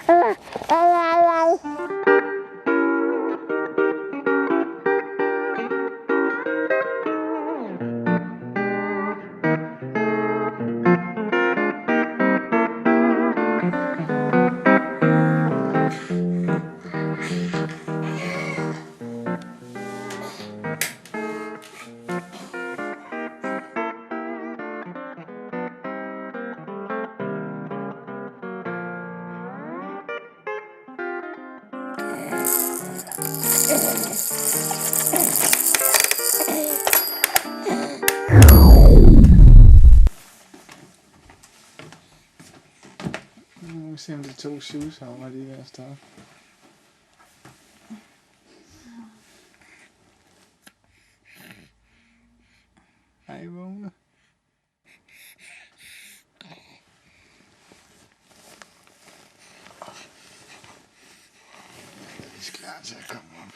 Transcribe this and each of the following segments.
Nu må vi se om de 2 syvsavler lige ved at starte. Ej, vågne. De skal klar til at komme op.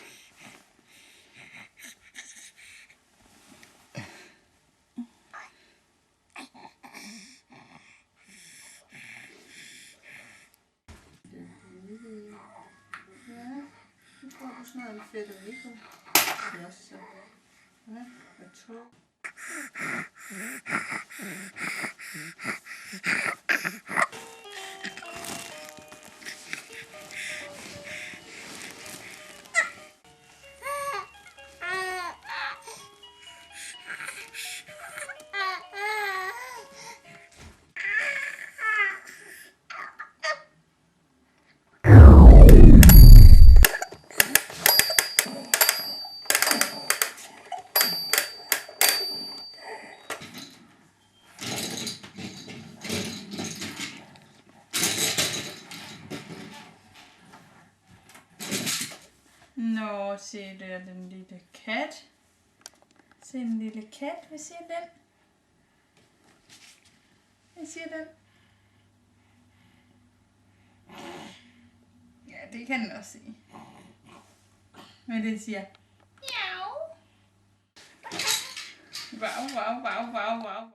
Nu får du snart en fedt og Nico. Det er også så. Ja, og 2. Nå, se der den lille kat. Se den lille kat. Hvad siger den? Hvad siger den? Ja, det kan den også sige. Men den siger miau. Wow, wow, wow, wow, wow.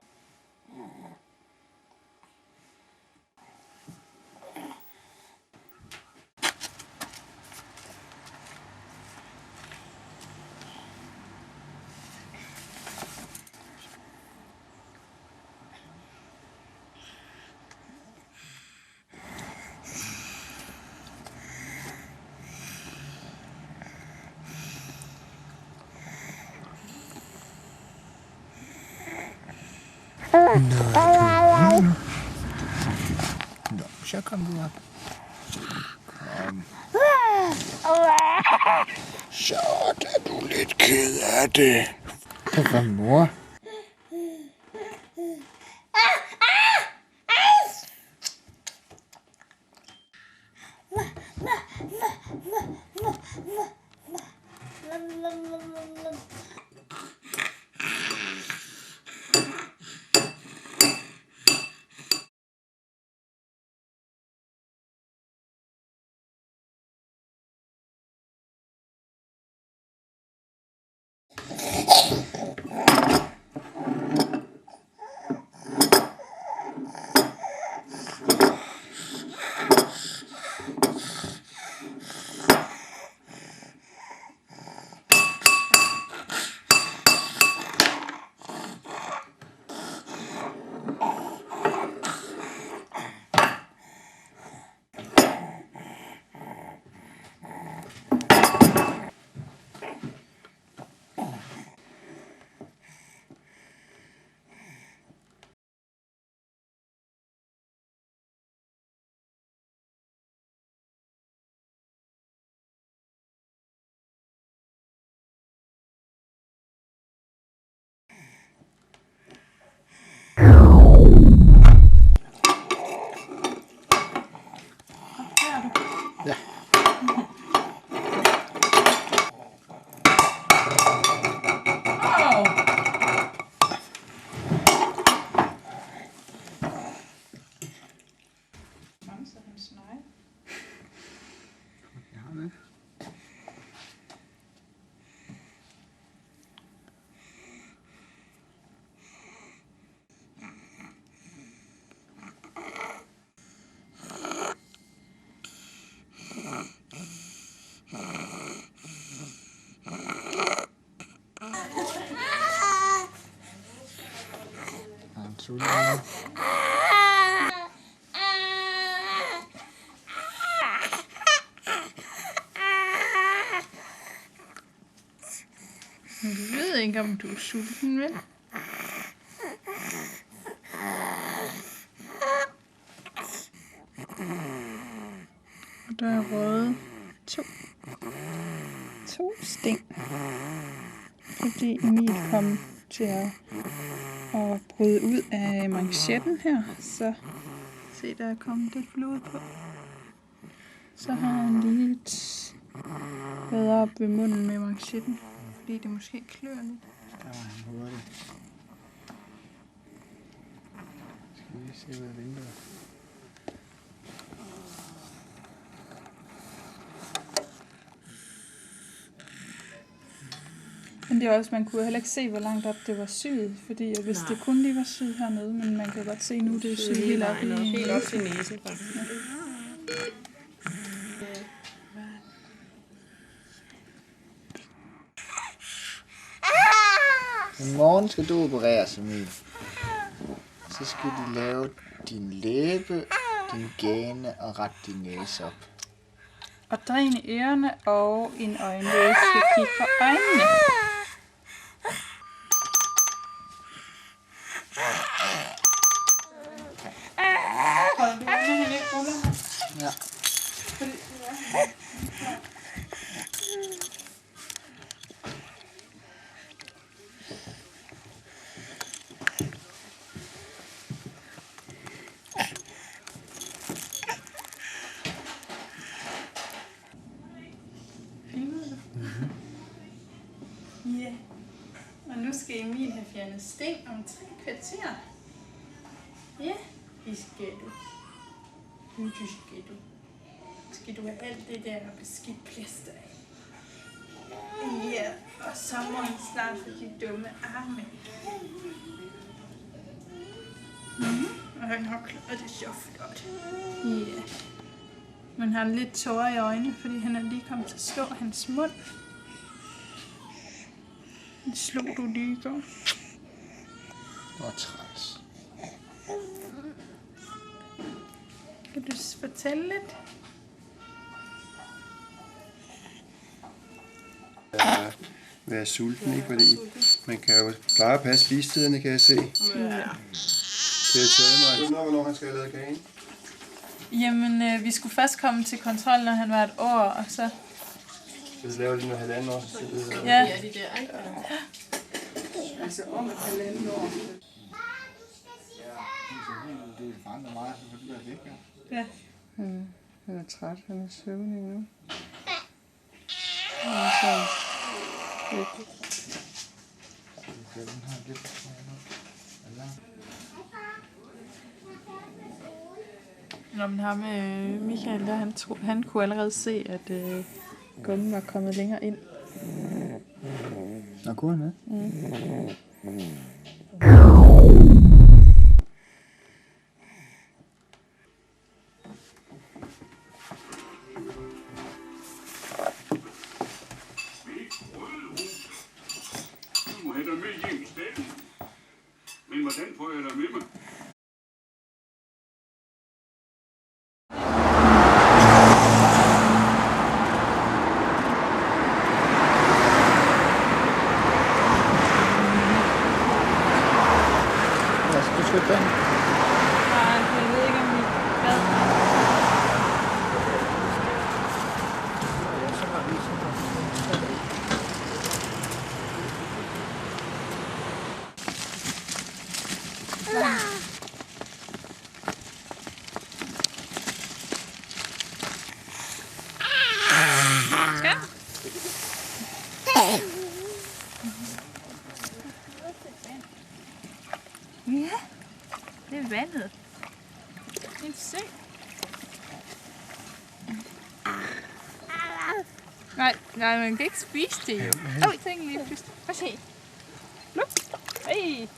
Nå, så kom du op. Kom. Så er du lidt ked af det. Hvorfor, mor? Ja. sulten. Men du ved ikke, om du er sulten, vel? Og der er røget to sting. Fordi Emil kom til at bryde ud af manchetten her. Så se, der er kommet lidt blod på. Så har han lige været op ved munden med manchetten. Fordi det måske klør lidt. Der var han hurtig. Skal vi se, hvad der vinter. Men det er også, man kunne heller ikke se, hvor langt op det var syet. Fordi hvis det kun lige var syet hernede, men man kan godt se nu, det er syet helt op i helt op til næsen, faktisk. Ja. I morgen skal du opereres, Emil. Så skal de lave din læbe, din gane og rette din næse op. Og dræne ørerne og en øjenlæge skal kigge på øjnene. Holder du øjnene hen i rullerne? Ja. Ja. Og nu skal Emil have fjernet sting om 3 kvarter. Ja, det skal du. Det skal du. Skal du have alt det der beskidt plaster af. Ja, og så må han snart få de dumme arme. Og han har klaret det så flot. Ja. Men han har lidt tårer i øjnene, fordi han er lige kommet til at slå hans mund. Det slog du lige i går. Og træls. Kan du fortælle lidt? Være sulten, ikke? Fordi man kan jo pleje at passe spisestederne, kan jeg se. Ja. Det har taget mig. Hvornår han skal have lavet kagen? Jamen, vi skulle først komme til kontrol, når han var 1 år, og så... Så laver de noget 1,5 års tid. Ja. Det er de der, ikke? Altså om et 1,5 år. Det forandrer meget, så kan du være væk, ja. Ja. Han er træt, han er søvnig nu. Han er så væk. Den har lidt Nå, men ham Michael, der, han kunne allerede se, at gummen var kommet længere ind. Nå, kunne han det? Du må have dig med hjem i stedet. Men hvordan får jeg dig med mig? Du skal den. Nej, jeg ved ikke, om vi gad. Ja, det er vandet. Det er sø. Nej, man kan ikke spise det jo. Tænk lige pludselig. Prøv at se. Lup. Hey.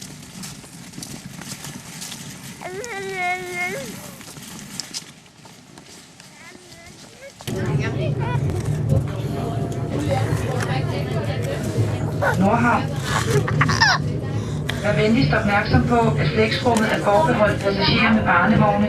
Nordhavn. Vær venligst opmærksom på, at fleksrummet er forbeholdt passagerer med barnevogne.